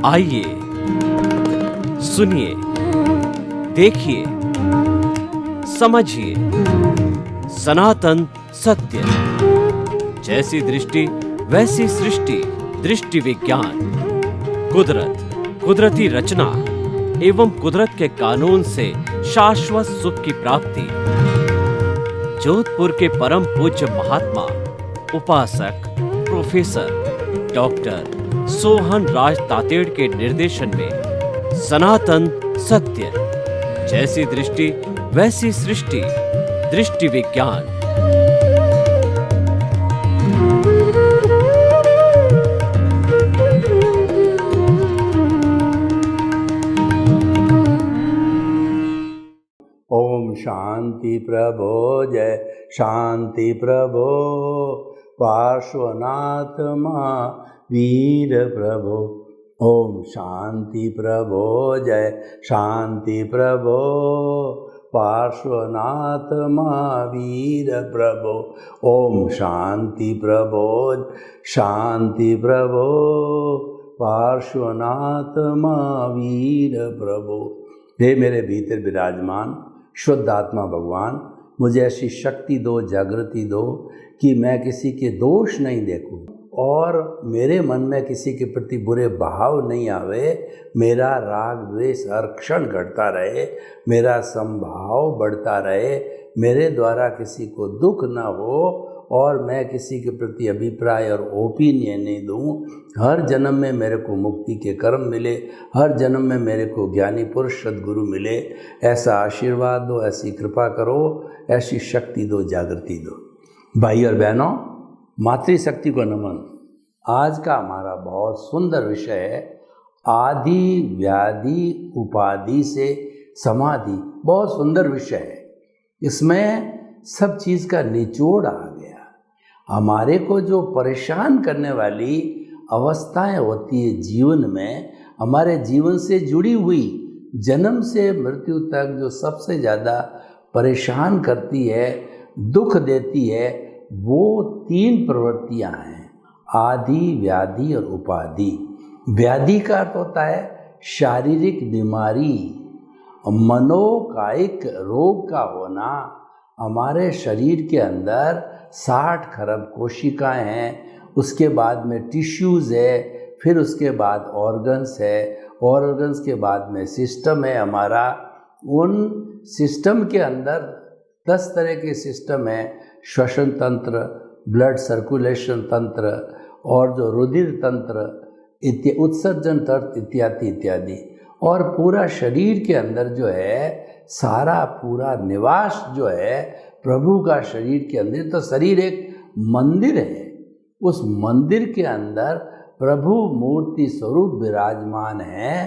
आइए सुनिए, देखिए, समझिए सनातन सत्य। जैसी दृष्टि वैसी सृष्टि, दृष्टि विज्ञान। कुदरत, कुदरती रचना एवं कुदरत के कानून से शाश्वत सुख की प्राप्ति। जोधपुर के परम पूज्य महात्मा उपासक प्रोफेसर डॉक्टर सोहन राज तातेड़ के निर्देशन में सनातन सत्य। जैसी दृष्टि वैसी सृष्टि, दृष्टि विज्ञान। ओम शांति प्रभो, जय शांति प्रभो। पार्श्वनाथ महावीर प्रभो। ओम शांति प्रभो, जय शांति प्रभो। पार्श्वनाथ महावीर प्रभो। ओम शांति प्रभो, शांति प्रभो। पार्श्वनाथ महावीर प्रभो। हे मेरे भीतर विराजमान शुद्ध आत्मा भगवान, मुझे ऐसी शक्ति दो, जागृति दो कि मैं किसी के दोष नहीं देखूं और मेरे मन में किसी के प्रति बुरे भाव नहीं आवे। मेरा राग द्वेष हर क्षण घटता रहे, मेरा संभाव बढ़ता रहे, मेरे द्वारा किसी को दुख न हो और मैं किसी के प्रति अभिप्राय और ओपिनियन नहीं दूं। हर जन्म में मेरे को मुक्ति के कर्म मिले, हर जन्म में मेरे को ज्ञानी पुरुष सद्गुरु मिले। ऐसा आशीर्वाद दो, ऐसी कृपा करो, ऐसी शक्ति दो, जागृति दो। भाई और बहनों, मातृशक्ति को नमन। आज का हमारा बहुत सुंदर विषय है आदि व्याधि उपाधि से समाधि। बहुत सुंदर विषय है, इसमें सब चीज़ का निचोड़ आ गया। हमारे को जो परेशान करने वाली अवस्थाएं होती है जीवन में, हमारे जीवन से जुड़ी हुई जन्म से मृत्यु तक जो सबसे ज़्यादा परेशान करती है, दुख देती है, वो तीन प्रवृत्तियां हैं, आदि व्याधि और उपाधि। व्याधि का अर्थ होता है शारीरिक बीमारी, मनोकायिक रोग का होना। हमारे शरीर के अंदर 60 खरब कोशिकाएं हैं, उसके बाद में टिश्यूज़ है, फिर उसके बाद ऑर्गन्स है, ऑर्गन्स के बाद में सिस्टम है हमारा। उन सिस्टम के अंदर 10 तरह के सिस्टम है, श्वसन तंत्र, ब्लड सर्कुलेशन तंत्र और जो रुधिर तंत्र, उत्सर्जन तंत्र इत्यादि इत्यादि। और पूरा शरीर के अंदर जो है सारा पूरा निवास जो है प्रभु का शरीर के अंदर। तो शरीर एक मंदिर है, उस मंदिर के अंदर प्रभु मूर्ति स्वरूप विराजमान है।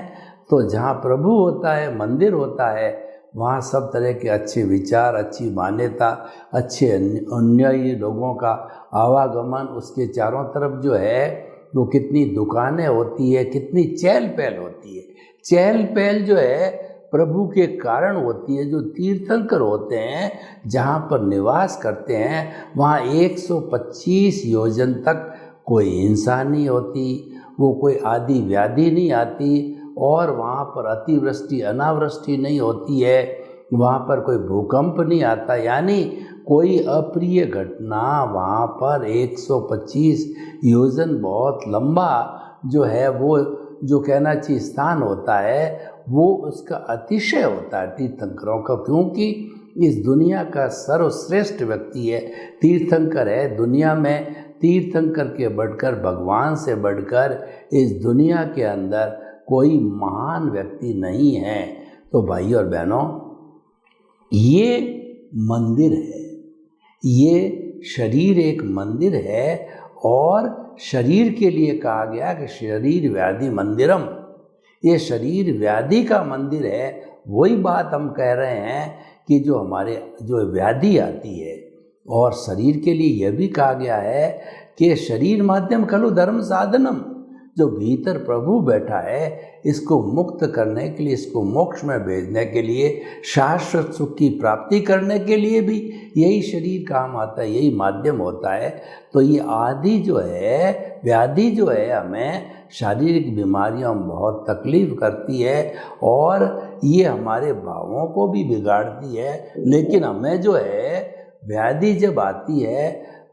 तो जहाँ प्रभु होता है, मंदिर होता है, वहाँ सब तरह के अच्छे विचार, अच्छी मान्यता, अच्छे अनुयायी लोगों का आवागमन। उसके चारों तरफ जो है वो कितनी दुकानें होती है, कितनी चहल पहल होती है। चहल पहल जो है प्रभु के कारण होती है। जो तीर्थंकर होते हैं, जहाँ पर निवास करते हैं, वहाँ 125 योजन तक कोई हिंसा नहीं होती, वो कोई आदि व्याधि नहीं आती, और वहाँ पर अतिवृष्टि अनावृष्टि नहीं होती है, वहाँ पर कोई भूकंप नहीं आता। यानी कोई अप्रिय घटना वहाँ पर 125 योजन बहुत लंबा जो है वो जो कहना चाहिए स्थान होता है, वो उसका अतिशय होता है तीर्थंकरों का। क्योंकि इस दुनिया का सर्वश्रेष्ठ व्यक्ति है, तीर्थंकर है। दुनिया में तीर्थंकर के बढ़कर, भगवान से बढ़कर इस दुनिया के अंदर कोई महान व्यक्ति नहीं है। तो भाई और बहनों, ये मंदिर है, ये शरीर एक मंदिर है। और शरीर के लिए कहा गया कि शरीर व्याधि मंदिरम, ये शरीर व्याधि का मंदिर है। वही बात हम कह रहे हैं कि जो हमारे जो व्याधि आती है, और शरीर के लिए यह भी कहा गया है कि शरीर माध्यम खलु धर्म साधनम, जो भीतर प्रभु बैठा है, इसको मुक्त करने के लिए, इसको मोक्ष में भेजने के लिए, शाश्वत सुख की प्राप्ति करने के लिए भी यही शरीर काम आता है, यही माध्यम होता है। तो ये आदि जो है, व्याधि जो है, हमें शारीरिक बीमारियों में बहुत तकलीफ करती है और ये हमारे भावों को भी बिगाड़ती है। लेकिन हमें जो है व्याधि जब आती है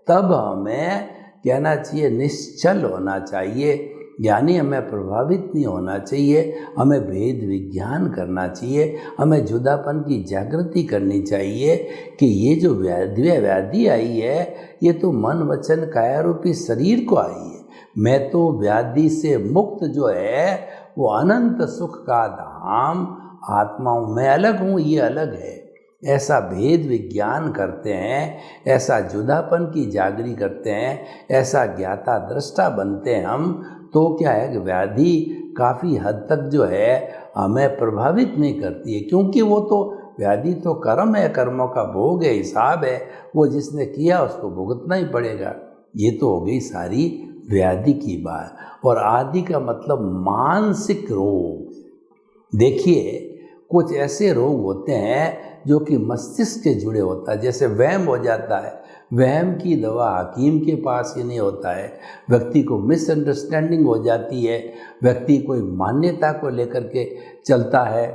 तब हमें कहना चाहिए निश्चल होना चाहिए, यानी हमें प्रभावित नहीं होना चाहिए, हमें भेद विज्ञान करना चाहिए, हमें जुदापन की जागृति करनी चाहिए कि ये जो व्याधि आई है ये तो मन वचन काया रूपी शरीर को आई है। मैं तो व्याधि से मुक्त जो है वो अनंत सुख का धाम आत्मा हूँ, मैं अलग हूँ, ये अलग है, ऐसा भेद विज्ञान करते हैं, ऐसा जुदापन की जागृति करते हैं, ऐसा ज्ञाता दृष्टा बनते हैं हम, तो क्या है कि व्याधि काफ़ी हद तक जो है हमें प्रभावित नहीं करती है, क्योंकि वो तो व्याधि तो कर्म है, कर्मों का भोग है, हिसाब है, वो जिसने किया उसको भुगतना ही पड़ेगा। ये तो हो गई सारी व्याधि की बात। और आदि का मतलब मानसिक रोग। देखिए कुछ ऐसे रोग होते हैं जो कि मस्तिष्क से जुड़े होता है, जैसे वहम हो जाता है, वहम की दवा हकीम के पास ही नहीं होता है, व्यक्ति को मिसअंडरस्टैंडिंग हो जाती है, व्यक्ति कोई मान्यता को लेकर के चलता है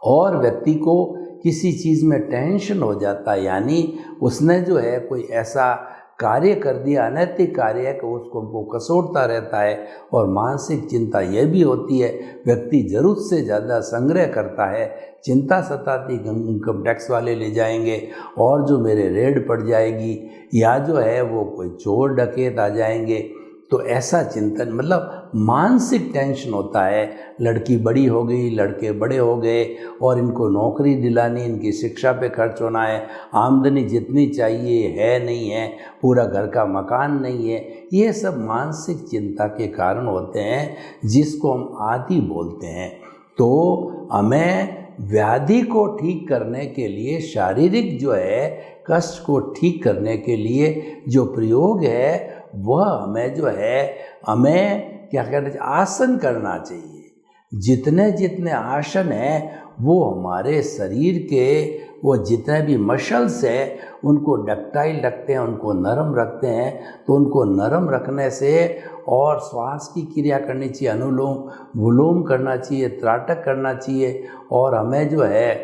और व्यक्ति को किसी चीज़ में टेंशन हो जाता है, यानी उसने जो है कोई ऐसा कार्य कर दिया, अनैतिक कार्य है कि उसको वो कसोटता रहता है। और मानसिक चिंता यह भी होती है, व्यक्ति ज़रूरत से ज़्यादा संग्रह करता है, चिंता सताती, इनकम टैक्स वाले ले जाएंगे और जो मेरे रेड पड़ जाएगी, या जो है वो कोई चोर डकैत आ जाएंगे, तो ऐसा चिंतन मतलब मानसिक टेंशन होता है। लड़की बड़ी हो गई, लड़के बड़े हो गए और इनको नौकरी दिलानी, इनकी शिक्षा पे खर्च होना है, आमदनी जितनी चाहिए है नहीं है, पूरा घर का मकान नहीं है, ये सब मानसिक चिंता के कारण होते हैं, जिसको हम आदि बोलते हैं। तो हमें व्याधि को ठीक करने के लिए, शारीरिक जो है कष्ट को ठीक करने के लिए जो प्रयोग है वह हमें जो है, हमें क्या कहते हैं, आसन करना चाहिए। जितने जितने आसन हैं वो हमारे शरीर के वो जितने भी मसल्स हैं उनको डक्टाइल रखते हैं, उनको नरम रखते हैं। तो उनको नरम रखने से और श्वास की क्रिया करनी चाहिए, अनुलोम विलोम करना चाहिए, त्राटक करना चाहिए, और हमें जो है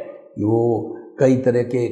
वो कई तरह के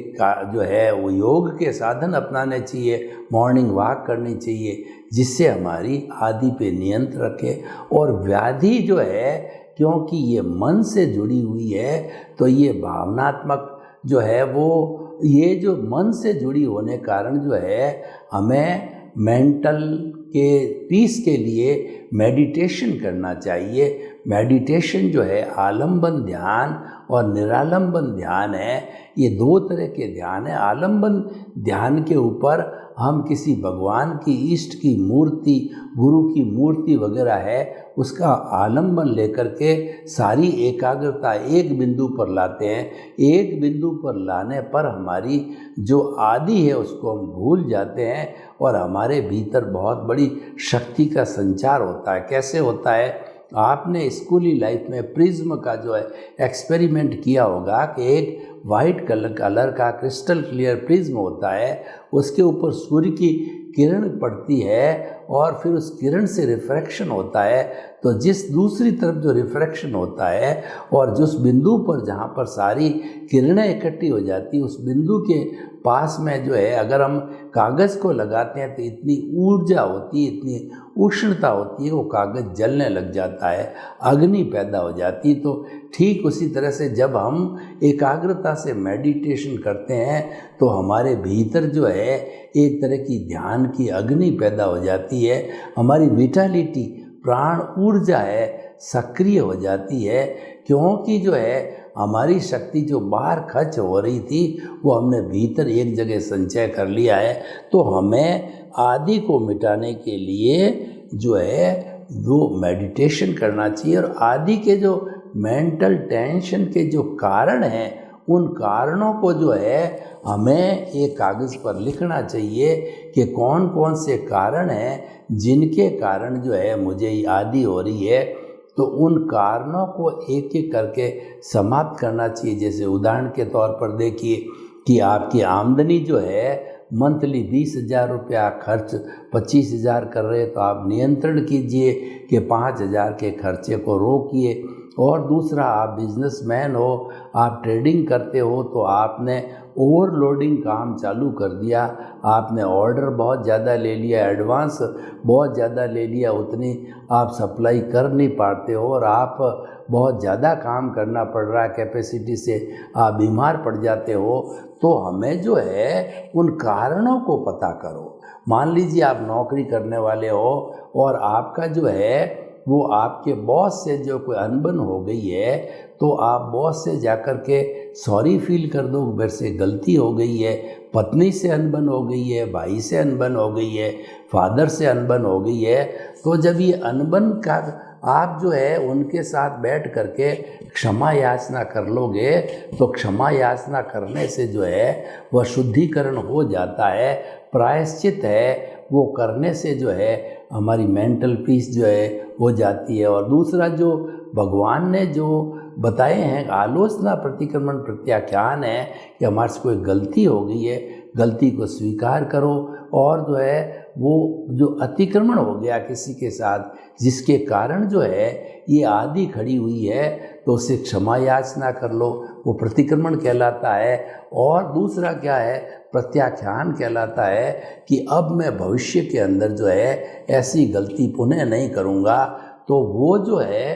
जो है वो योग के साधन अपनाने चाहिए, मॉर्निंग वॉक करनी चाहिए, जिससे हमारी आदि पे नियंत्रण रखे। और व्याधि जो है, क्योंकि ये मन से जुड़ी हुई है, तो ये भावनात्मक जो है वो, ये जो मन से जुड़ी होने कारण जो है हमें मेंटल के पीस के लिए मेडिटेशन करना चाहिए। मेडिटेशन जो है आलंबन ध्यान और निरालंबन ध्यान है, ये दो तरह के ध्यान है। आलंबन ध्यान के ऊपर हम किसी भगवान की, इष्ट की मूर्ति, गुरु की मूर्ति वगैरह है, उसका आलंबन लेकर के सारी एकाग्रता एक बिंदु पर लाते हैं। एक बिंदु पर लाने पर हमारी जो आदि है उसको हम भूल जाते हैं और हमारे भीतर बहुत बड़ी शक्ति का संचार होता है। कैसे होता है? आपने स्कूली लाइफ में प्रिज्म का जो है एक्सपेरिमेंट किया होगा कि एक वाइट कलर का क्रिस्टल क्लियर प्रिज्म होता है, उसके ऊपर सूर्य की किरण पड़ती है और फिर उस किरण से रिफ्रैक्शन होता है। तो जिस दूसरी तरफ जो रिफ्रैक्शन होता है और जिस बिंदु पर जहाँ पर सारी किरणें इकट्ठी हो जाती, उस बिंदु के पास में जो है अगर हम कागज़ को लगाते हैं तो इतनी ऊर्जा होती है, इतनी उष्णता होती है, वो कागज़ जलने लग जाता है, अग्नि पैदा हो जाती। तो ठीक उसी तरह से जब हम एकाग्रता से मेडिटेशन करते हैं तो हमारे भीतर जो है एक तरह की ध्यान की अग्नि पैदा हो जाती है, हमारी विटालिटी, प्राण ऊर्जा है सक्रिय हो जाती है, क्योंकि जो है हमारी शक्ति जो बाहर खर्च हो रही थी वो हमने भीतर एक जगह संचय कर लिया है। तो हमें आदि को मिटाने के लिए जो है वो मेडिटेशन करना चाहिए और आदि के जो मेंटल टेंशन के जो कारण हैं उन कारणों को जो है हमें एक कागज़ पर लिखना चाहिए कि कौन कौन से कारण हैं जिनके कारण जो है मुझे ये आदि हो रही है। तो उन कारणों को एक एक करके समाप्त करना चाहिए। जैसे उदाहरण के तौर पर देखिए कि आपकी आमदनी जो है मंथली 20,000 रुपया, खर्च 25,000 कर रहे हैं, तो आप नियंत्रण कीजिए कि 5,000 के खर्चे को रोकिए। और दूसरा, आप बिजनेसमैन हो, आप ट्रेडिंग करते हो, तो आपने ओवरलोडिंग काम चालू कर दिया, आपने ऑर्डर बहुत ज़्यादा ले लिया, एडवांस बहुत ज़्यादा ले लिया, उतनी आप सप्लाई कर नहीं पाते हो और आप बहुत ज़्यादा काम करना पड़ रहा है कैपेसिटी से, आप बीमार पड़ जाते हो। तो हमें जो है उन कारणों को पता करो। मान लीजिए आप नौकरी करने वाले हो और आपका जो है वो आपके बॉस से जो कोई अनबन हो गई है, तो आप बॉस से जाकर के सॉरी फील कर दो, मेरे से गलती हो गई है। पत्नी से अनबन हो गई है, भाई से अनबन हो गई है, फादर से अनबन हो गई है। तो जब ये अनबन का आप जो है उनके साथ बैठ करके क्षमा याचना कर लोगे, तो क्षमा याचना करने से जो है वह शुद्धिकरण हो जाता है, प्रायश्चित है, वो करने से जो है हमारी मेंटल पीस जो है हो जाती है। और दूसरा, जो भगवान ने जो बताए हैं आलोचना, प्रतिक्रमण, प्रत्याख्यान है कि हमारे से कोई गलती हो गई है, गलती को स्वीकार करो। और जो है वो जो अतिक्रमण हो गया किसी के साथ, जिसके कारण जो है ये आदि खड़ी हुई है, तो उससे क्षमा याचना कर लो, वो प्रतिक्रमण कहलाता है। और दूसरा क्या है, प्रत्याख्यान कहलाता है कि अब मैं भविष्य के अंदर जो है ऐसी गलती पुनः नहीं करूँगा। तो वो जो है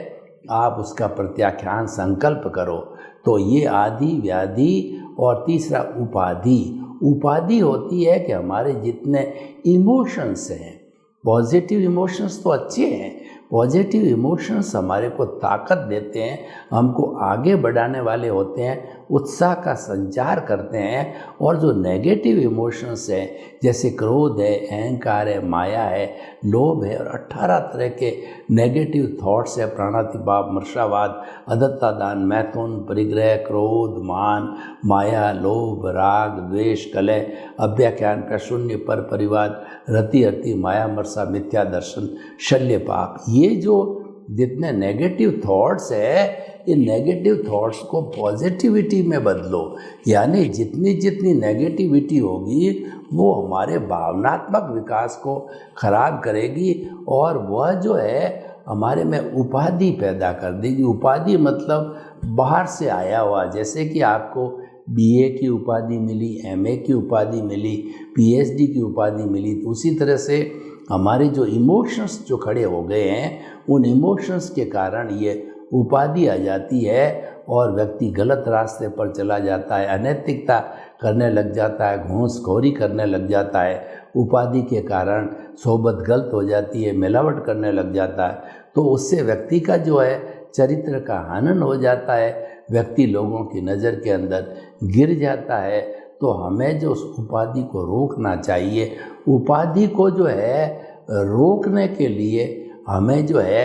आप उसका प्रत्याख्यान संकल्प करो। तो ये आदि, व्याधि। और तीसरा उपाधि। उपाधि होती है कि हमारे जितने इमोशंस हैं, पॉजिटिव इमोशंस तो अच्छे हैं, पॉजिटिव इमोशंस हमारे को ताकत देते हैं, हमको आगे बढ़ाने वाले होते हैं, उत्साह का संचार करते हैं। और जो नेगेटिव इमोशंस हैं, जैसे क्रोध है, अहंकार है, माया है, लोभ है, और 18 तरह के नेगेटिव थॉट्स है, प्राणातिपात, मर्षावाद, अदत्ता दान, मैथुन, परिग्रह, क्रोध, मान, माया, लोभ, राग, द्वेष, कलह, अव्याख्यान का शून्य, पर परिवाद, रति अति, माया, मर्षा, मिथ्या दर्शन, शल्य पाप। ये जो जितने नेगेटिव थॉट्स है, इन नेगेटिव थॉट्स को पॉजिटिविटी में बदलो। यानी जितनी जितनी नेगेटिविटी होगी वो हमारे भावनात्मक विकास को खराब करेगी और वह जो है हमारे में उपाधि पैदा कर देगी। उपाधि मतलब बाहर से आया हुआ, जैसे कि आपको बीए की उपाधि मिली, एमए की उपाधि मिली, पीएचडी की उपाधि मिली, तो उसी तरह से हमारे जो इमोशंस जो खड़े हो गए हैं, उन इमोशंस के कारण ये उपाधि आ जाती है और व्यक्ति गलत रास्ते पर चला जाता है, अनैतिकता करने लग जाता है, घूसखोरी करने लग जाता है। उपाधि के कारण सोबत गलत हो जाती है, मिलावट करने लग जाता है, तो उससे व्यक्ति का जो है चरित्र का हनन हो जाता है, व्यक्ति लोगों की नज़र के अंदर गिर जाता है। तो हमें जो उस उपाधि को रोकना चाहिए, उपाधि को जो है रोकने के लिए हमें जो है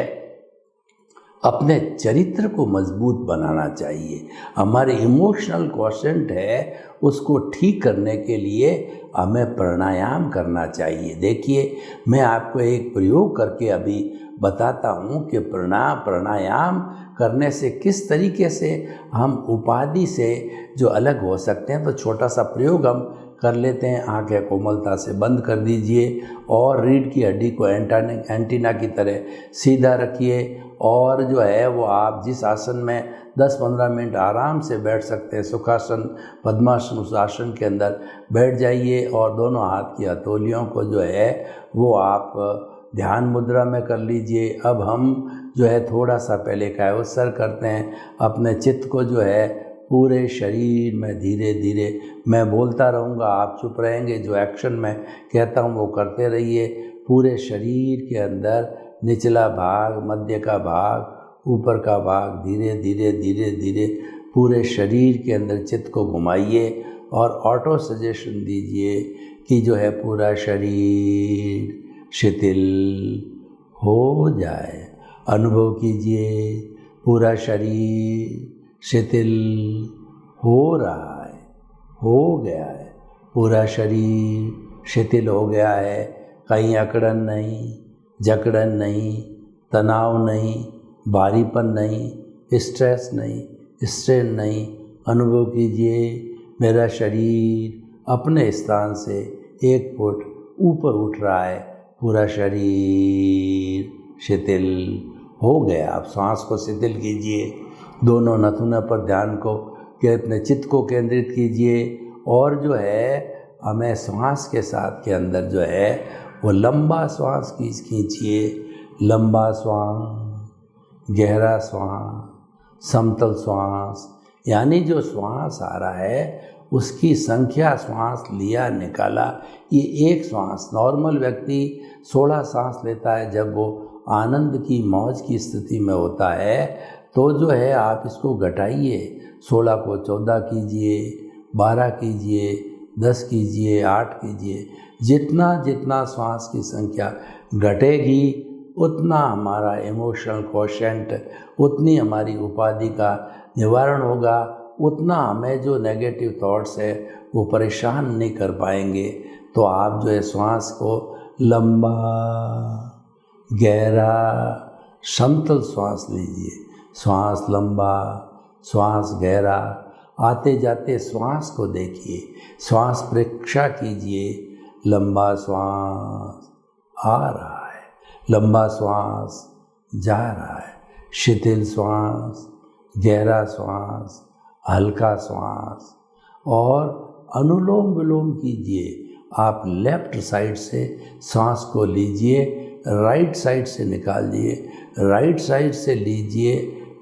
अपने चरित्र को मजबूत बनाना चाहिए। हमारे इमोशनल क्वोशेंट है, उसको ठीक करने के लिए हमें प्राणायाम करना चाहिए। देखिए, मैं आपको एक प्रयोग करके अभी बताता हूँ कि प्राणायाम करने से किस तरीके से हम उपाधि से जो अलग हो सकते हैं। तो छोटा सा प्रयोग हम कर लेते हैं। आंखें कोमलता से बंद कर दीजिए और रीढ़ की हड्डी को एंटीना की तरह सीधा रखिए और जो है वो आप जिस आसन में 10-15 मिनट आराम से बैठ सकते हैं, सुखासन, पद्मासन, उस आसन के अंदर बैठ जाइए और दोनों हाथ की हथेलियों को जो है वो आप ध्यान मुद्रा में कर लीजिए। अब हम जो है थोड़ा सा पहले कायोत्सर्ग करते हैं, अपने चित्त को जो है पूरे शरीर में धीरे धीरे, मैं बोलता रहूँगा, आप चुप रहेंगे, जो एक्शन मैं कहता हूँ वो करते रहिए। पूरे शरीर के अंदर निचला भाग, मध्य का भाग, ऊपर का भाग, धीरे धीरे धीरे धीरे पूरे शरीर के अंदर चित्त को घुमाइए और ऑटो सजेशन दीजिए कि जो है पूरा शरीर शिथिल हो जाए। अनुभव कीजिए पूरा शरीर शिथिल हो रहा है, हो गया है। पूरा शरीर शिथिल हो गया है, कहीं अकड़न नहीं, जकड़न नहीं, तनाव नहीं, भारीपन नहीं, स्ट्रेस नहीं, स्ट्रेन नहीं। अनुभव कीजिए मेरा शरीर अपने स्थान से 1 फुट ऊपर उठ रहा है, पूरा शरीर शिथिल हो गया। आप सांस को शिथिल कीजिए, दोनों नथुनों पर ध्यान को कि अपने चित्त को केंद्रित कीजिए और जो है हमें श्वास के साथ के अंदर जो है वो लंबा श्वास खींचिए, लंबा श्वास, गहरा श्वास, समतल श्वास, यानी जो श्वास आ रहा है उसकी संख्या श्वास लिया निकाला, ये एक श्वास। नॉर्मल व्यक्ति 16 सांस लेता है जब वो आनंद की मौज की स्थिति में होता है, तो जो है आप इसको घटाइए, 16 को 14 कीजिए, 12 कीजिए, 10 कीजिए, 8 कीजिए। जितना जितना श्वास की संख्या घटेगी उतना हमारा इमोशनल क्वोशेंट, उतनी हमारी उपाधि का निवारण होगा, उतना हमें जो नेगेटिव थॉट्स है वो परेशान नहीं कर पाएंगे। तो आप जो है श्वास को लंबा, गहरा, समतल श्वास लीजिए। श्वास लंबा, श्वास गहरा, आते जाते श्वास को देखिए, श्वास परीक्षा कीजिए। लंबा श्वास आ रहा है, लंबा श्वास जा रहा है, शिथिल श्वास, गहरा श्वास, हल्का श्वास। और अनुलोम विलोम कीजिए। आप लेफ्ट साइड से सांस को लीजिए, राइट साइड से निकालिए, राइट साइड से लीजिए,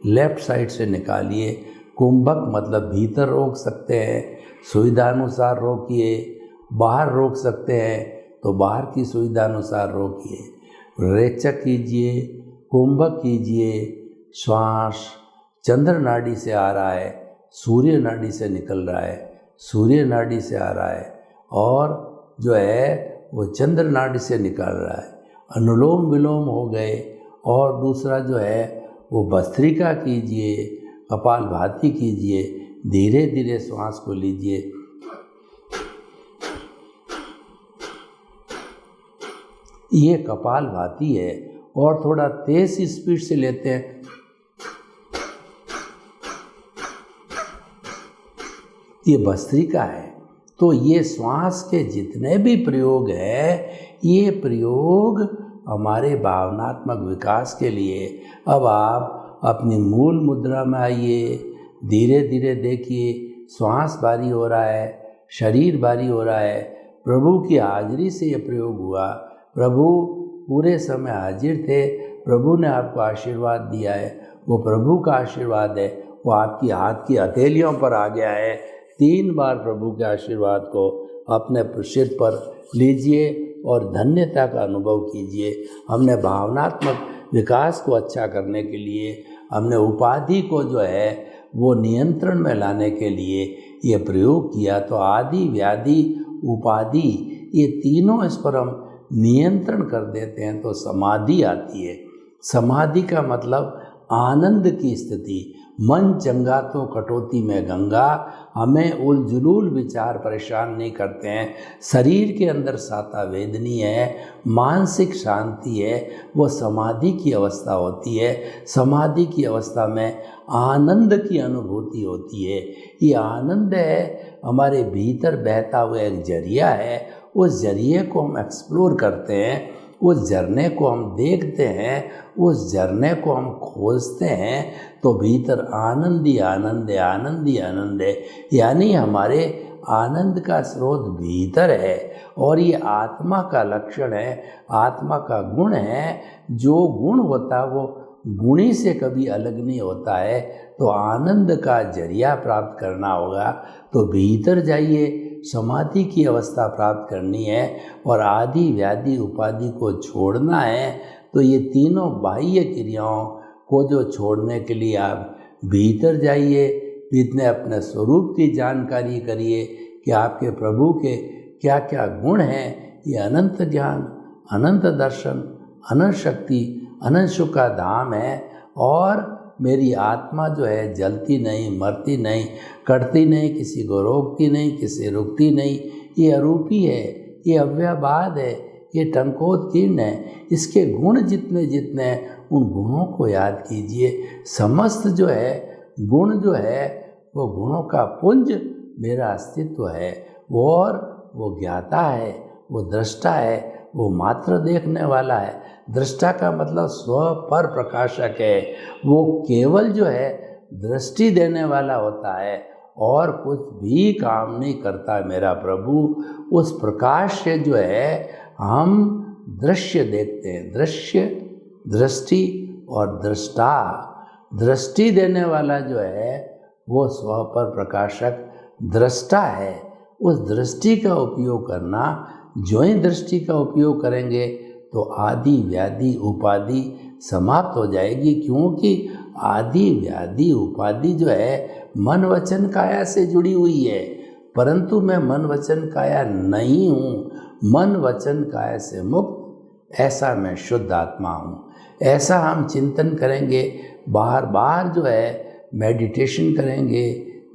लेफ्ट साइड से निकालिए। कुंभक मतलब भीतर रोक सकते हैं, सुविधानुसार रोकिए। बाहर रोक सकते हैं तो बाहर की सुविधानुसार रोकिए। रेचक कीजिए, कुंभक कीजिए। श्वास चंद्र नाड़ी से आ रहा है, सूर्य नाड़ी से निकल रहा है, सूर्य नाड़ी से आ रहा है और जो है वो चंद्र नाड़ी से निकल रहा है। अनुलोम विलोम हो गए। और दूसरा जो है वो भस्त्रिका कीजिए, कपालभाति कीजिए। धीरे धीरे श्वास को लीजिए, ये कपालभाति है। और थोड़ा तेज स्पीड से लेते हैं, ये भस्त्रिका है। तो ये श्वास के जितने भी प्रयोग हैं, ये प्रयोग हमारे भावनात्मक विकास के लिए। अब आप अपनी मूल मुद्रा में आइए, धीरे धीरे देखिए श्वास भारी हो रहा है, शरीर भारी हो रहा है। प्रभु की हाजिरी से ये प्रयोग हुआ। प्रभु पूरे समय हाजिर थे, प्रभु ने आपको आशीर्वाद दिया है। वो प्रभु का आशीर्वाद है, वो आपकी हाथ की हथेलियों पर आ गया है। 3 बार प्रभु के आशीर्वाद को अपने सिर पर लीजिए और धन्यता का अनुभव कीजिए। हमने भावनात्मक विकास को अच्छा करने के लिए, हमने उपाधि को जो है वो नियंत्रण में लाने के लिए ये प्रयोग किया। तो आदि, व्याधि, उपाधि, ये तीनों इस पर हम नियंत्रण कर देते हैं तो समाधि आती है। समाधि का मतलब आनंद की स्थिति। मन चंगा तो कटौती में गंगा। हमें उलझुल विचार परेशान नहीं करते हैं। शरीर के अंदर साता वेदनी है, मानसिक शांति है, वो समाधि की अवस्था होती है। समाधि की अवस्था में आनंद की अनुभूति होती है। ये आनंद है हमारे भीतर बहता हुआ एक जरिया है। उस जरिए को हम एक्सप्लोर करते हैं, उस झरने को हम देखते हैं, उस झरने को हम खोजते हैं। तो भीतर आनंद ही आनंद है, आनंद ही आनंद है। यानी हमारे आनंद का स्रोत भीतर है और ये आत्मा का लक्षण है, आत्मा का गुण है। जो गुण होता है वो गुणी से कभी अलग नहीं होता है। तो आनंद का जरिया प्राप्त करना होगा तो भीतर जाइए, समाधि की अवस्था प्राप्त करनी है और आदि, व्याधि, उपाधि को छोड़ना है। तो ये तीनों बाह्य क्रियाओं को जो छोड़ने के लिए आप भीतर जाइए, इतने अपने स्वरूप की जानकारी करिए कि आपके प्रभु के क्या क्या गुण हैं। ये अनंत ज्ञान, अनंत दर्शन, अनंत शक्ति, अनंत सुख का धाम है। और मेरी आत्मा जो है जलती नहीं, मरती नहीं, कटती नहीं, किसी को रोकती नहीं, किसी रुकती नहीं, ये अरूपी है, ये अव्ययवाद है, ये टंकोत्कीर्ण है। इसके गुण जितने जितने हैं उन गुणों को याद कीजिए। समस्त जो है गुण जो है वो गुणों का पुंज मेरा अस्तित्व है। वो ज्ञाता है, वो दृष्टा है, वो मात्र देखने वाला है। दृष्टा का मतलब स्व पर प्रकाशक है। वो केवल जो है दृष्टि देने वाला होता है और कुछ भी काम नहीं करता मेरा प्रभु। उस प्रकाश से जो है हम दृश्य देखते हैं। दृश्य, दृष्टि और दृष्टा। दृष्टि देने वाला जो है वो स्व पर प्रकाशक दृष्टा है। उस दृष्टि का उपयोग करना, जो ही दृष्टि का उपयोग करेंगे तो आदि व्याधि उपाधि समाप्त हो जाएगी। क्योंकि आदि व्याधि उपाधि जो है मन वचन काया से जुड़ी हुई है, परंतु मैं मन वचन काया नहीं हूँ। मन वचन काया से मुक्त ऐसा मैं शुद्ध आत्मा हूँ। ऐसा हम चिंतन करेंगे, बार बार जो है मेडिटेशन करेंगे,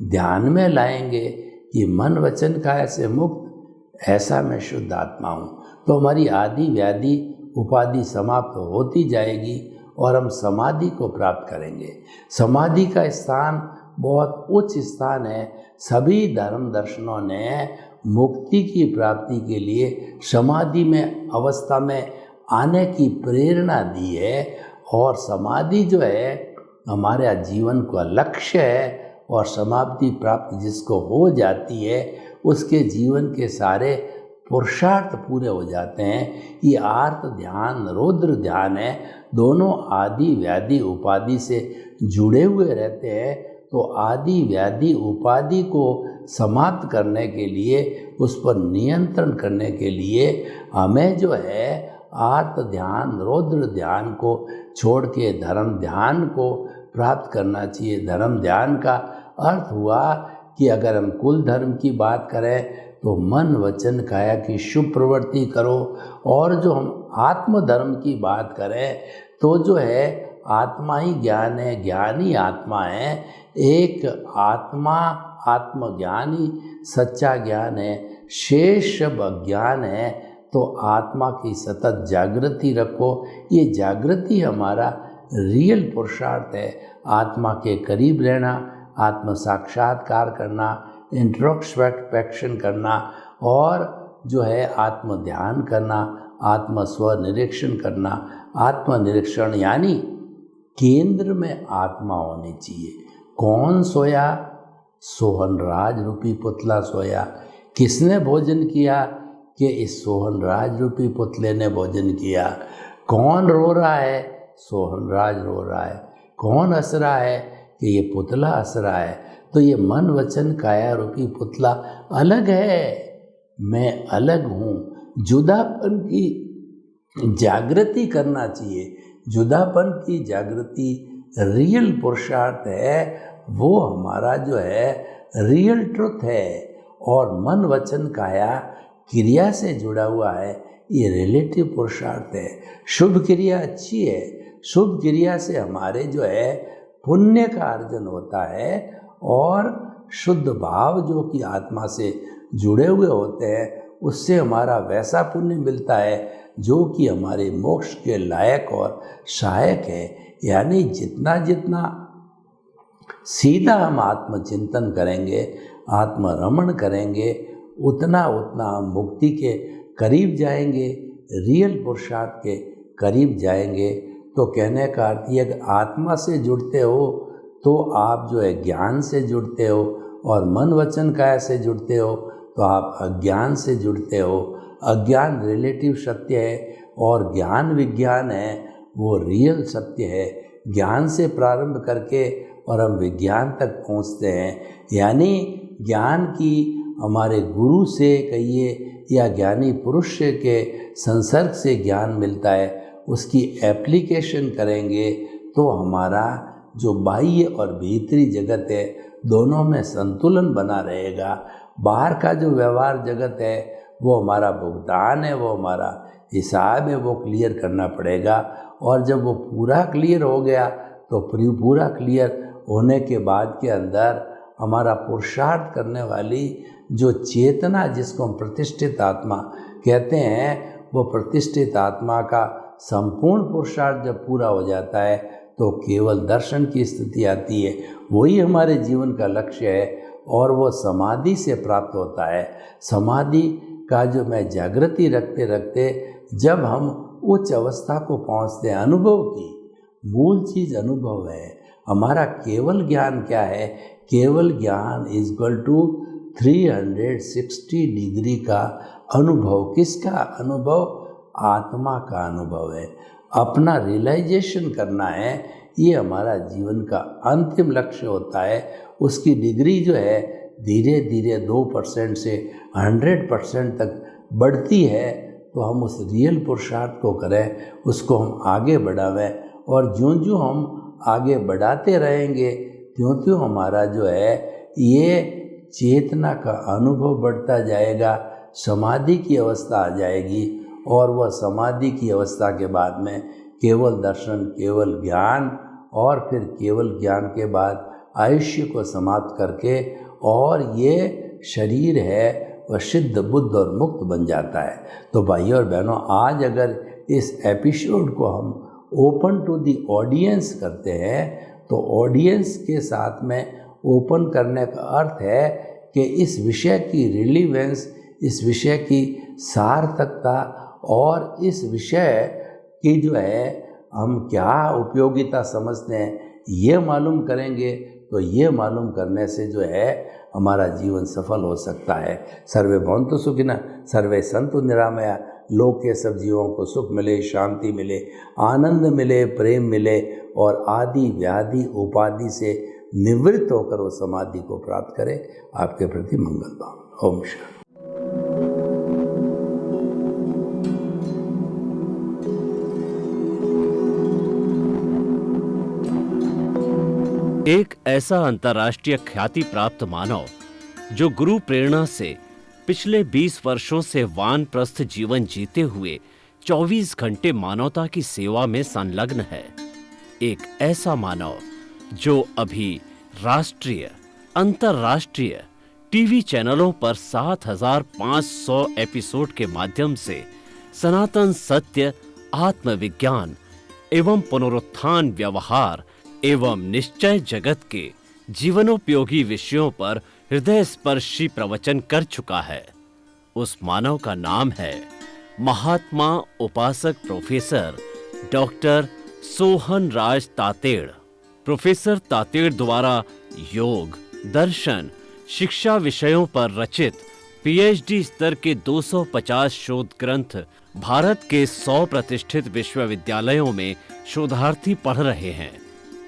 ध्यान में लाएंगे कि मन वचन काया से मुक्त ऐसा मैं शुद्ध आत्मा हूँ, तो हमारी आदि व्याधि उपाधि समाप्त होती जाएगी और हम समाधि को प्राप्त करेंगे। समाधि का स्थान बहुत उच्च स्थान है। सभी धर्म दर्शनों ने मुक्ति की प्राप्ति के लिए समाधि में अवस्था में आने की प्रेरणा दी है। और समाधि जो है हमारे जीवन का लक्ष्य है और समाधि प्राप्त जिसको हो जाती है उसके जीवन के सारे पुरुषार्थ पूरे हो जाते हैं। ये आर्त ध्यान, रौद्र ध्यान है, दोनों आदि व्याधि उपाधि से जुड़े हुए रहते हैं। तो आदि व्याधि उपाधि को समाप्त करने के लिए, उस पर नियंत्रण करने के लिए हमें जो है आर्त ध्यान, रौद्र ध्यान को छोड़ के धर्म ध्यान को प्राप्त करना चाहिए। धर्म ध्यान का अर्थ हुआ कि अगर हम कुल धर्म की बात करें तो मन वचन काया की शुभ प्रवृत्ति करो। और जो हम आत्म धर्म की बात करें तो जो है आत्मा ही ज्ञान है, ज्ञान ही आत्मा है। एक आत्मा, आत्मज्ञान ही सच्चा ज्ञान है, शेष सब अज्ञान है। तो आत्मा की सतत जागृति रखो। ये जागृति हमारा रियल पुरुषार्थ है। आत्मा के करीब रहना, आत्म साक्षात्कार करना, इंट्रोस्पेक्शन करना और जो है आत्म ध्यान करना, आत्म स्व निरीक्षण करना। आत्म निरीक्षण यानी केंद्र में आत्मा होनी चाहिए। कौन सोया? सोहनराज रूपी पुतला सोया। किसने भोजन किया? कि इस सोहनराज रूपी पुतले ने भोजन किया। कौन रो रहा है? सोहनराज रो रहा है। कौन हंस रहा है? कि ये पुतला हंस रहा है। तो ये मन वचन काया रूपी पुतला अलग है, मैं अलग हूँ। जुदापन की जागृति करना चाहिए। जुदापन की जागृति रियल पुरुषार्थ है, वो हमारा जो है रियल ट्रुथ है। और मन वचन काया क्रिया से जुड़ा हुआ है, ये रिलेटिव पुरुषार्थ है। शुभ क्रिया अच्छी है, शुभ क्रिया से हमारे जो है पुण्य का अर्जन होता है और शुद्ध भाव जो कि आत्मा से जुड़े हुए होते हैं उससे हमारा वैसा पुण्य मिलता है जो कि हमारे मोक्ष के लायक और सहायक है। यानी जितना जितना सीधा हम आत्मचिंतन करेंगे, आत्मरमण करेंगे, उतना उतना हम मुक्ति के करीब जाएंगे, रियल पुरुषार्थ के करीब जाएंगे। तो कहने का अर्थ ये कि आत्मा से जुड़ते हो तो आप जो है ज्ञान से जुड़ते हो, और मन वचन काया से जुड़ते हो तो आप अज्ञान से जुड़ते हो। अज्ञान रिलेटिव सत्य है और ज्ञान विज्ञान है, वो रियल सत्य है। ज्ञान से प्रारंभ करके और हम विज्ञान तक पहुंचते हैं। यानी ज्ञान की हमारे गुरु से कहिए या ज्ञानी पुरुष के संसर्ग से ज्ञान मिलता है, उसकी एप्लीकेशन करेंगे तो हमारा जो बाह्य और भीतरी जगत है दोनों में संतुलन बना रहेगा। बाहर का जो व्यवहार जगत है वो हमारा भुगतान है, वो हमारा हिसाब है, वो क्लियर करना पड़ेगा। और जब वो पूरा क्लियर हो गया तो पूरा क्लियर होने के बाद के अंदर हमारा पुरुषार्थ करने वाली जो चेतना, जिसको हम प्रतिष्ठित आत्मा कहते हैं, वो प्रतिष्ठित आत्मा का संपूर्ण पुरुषार्थ जब पूरा हो जाता है तो केवल दर्शन की स्थिति आती है। वही हमारे जीवन का लक्ष्य है और वो समाधि से प्राप्त होता है। समाधि का जो मैं जागृति रखते रखते जब हम उच्च अवस्था को पहुंचते हैं, अनुभव की मूल चीज़ अनुभव है। हमारा केवल ज्ञान क्या है? केवल ज्ञान इज इक्वल टू 360 डिग्री का अनुभव। किसका अनुभव? आत्मा का अनुभव है। अपना रियलाइजेशन करना है, ये हमारा जीवन का अंतिम लक्ष्य होता है। उसकी डिग्री जो है धीरे धीरे 2% से 100% तक बढ़ती है। तो हम उस रियल पुरुषार्थ को करें, उसको हम आगे बढ़ावें, और ज्यों ज्यों हम आगे बढ़ाते रहेंगे त्यों त्यों हमारा जो है ये चेतना का अनुभव बढ़ता जाएगा। समाधि की अवस्था आ जाएगी और वह समाधि की अवस्था के बाद में केवल दर्शन, केवल ज्ञान, और फिर केवल ज्ञान के बाद आयुष्य को समाप्त करके और ये शरीर है वह सिद्ध, बुद्ध और मुक्त बन जाता है। तो भाइयों और बहनों, आज अगर इस एपिसोड को हम ओपन टू दी ऑडियंस करते हैं तो ऑडियंस के साथ में ओपन करने का अर्थ है कि इस विषय की रिलीवेंस, इस विषय की सार्थकता और इस विषय की जो है हम क्या उपयोगिता समझते हैं, ये मालूम करेंगे। तो ये मालूम करने से जो है हमारा जीवन सफल हो सकता है। सर्वे भवन्तु सुखिनः, सर्वे सन्तु निरामया। लोक के सब जीवों को सुख मिले, शांति मिले, आनंद मिले, प्रेम मिले और आदि व्याधि उपाधि से निवृत्त होकर वो समाधि को प्राप्त करे। आपके प्रति मंगल भाव। ओम शांति। एक ऐसा अंतर्राष्ट्रीय ख्याति प्राप्त मानव जो गुरु प्रेरणा से पिछले 20 वर्षों से वानप्रस्थ जीवन जीते हुए 24 घंटे मानवता की सेवा में संलग्न है। एक ऐसा मानव जो अभी राष्ट्रीय, अंतर्राष्ट्रीय टीवी चैनलों पर 7,500 एपिसोड के माध्यम से सनातन सत्य, आत्मविज्ञान एवं पुनरुत्थान, व्यवहार एवं निश्चय जगत के जीवनोपयोगी विषयों पर हृदय स्पर्शी प्रवचन कर चुका है। उस मानव का नाम है महात्मा उपासक प्रोफेसर डॉक्टर सोहन राज तातेड़। प्रोफेसर तातेड़ द्वारा योग, दर्शन, शिक्षा विषयों पर रचित पीएचडी स्तर के 250 शोध ग्रंथ भारत के 100 प्रतिष्ठित विश्वविद्यालयों में शोधार्थी पढ़ रहे हैं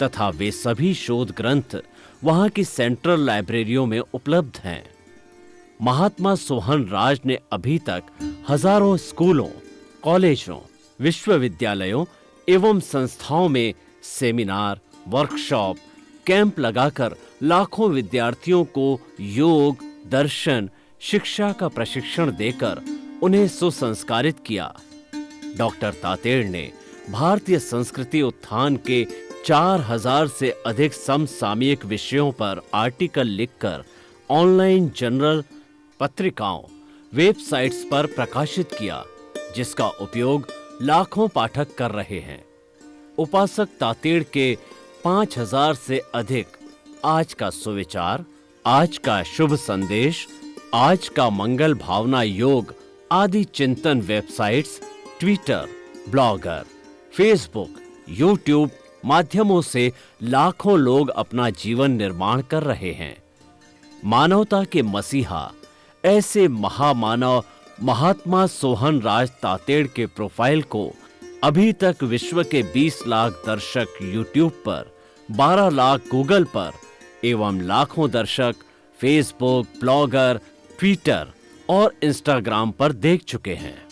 तथा वे सभी शोध ग्रंथ वहां की सेंट्रल लाइब्रेरियों में उपलब्ध हैं। महात्मा सोहन राज ने अभी तक हजारों स्कूलों, कॉलेजों, विश्वविद्यालयों एवं संस्थाओं में सेमिनार, वर्कशॉप, कैंप लगाकर लाखों विद्यार्थियों को योग, दर्शन, शिक्षा का प्रशिक्षण देकर उन्हें सुसंस्कारित किया। डॉक्टर तातेड़ ने भारतीय संस्कृति उत्थान के 4000 से अधिक समसामयिक विषयों पर आर्टिकल लिखकर ऑनलाइन जर्नल, पत्रिकाओं, वेबसाइट्स पर प्रकाशित किया, जिसका उपयोग लाखों पाठक कर रहे हैं। उपासक तातेड़ के 5000 से अधिक आज का सुविचार, आज का शुभ संदेश, आज का मंगल भावना योग आदि चिंतन websites, Twitter, blogger, Facebook, YouTube माध्यमों से लाखों लोग अपना जीवन निर्माण कर रहे हैं। मानवता के मसीहा ऐसे महामानव महात्मा सोहन राज तातेड़ के प्रोफाइल को अभी तक विश्व के 20 लाख दर्शक यूट्यूब पर, 12 लाख गूगल पर एवं लाखों दर्शक फेसबुक, ब्लॉगर, ट्विटर और इंस्टाग्राम पर देख चुके हैं।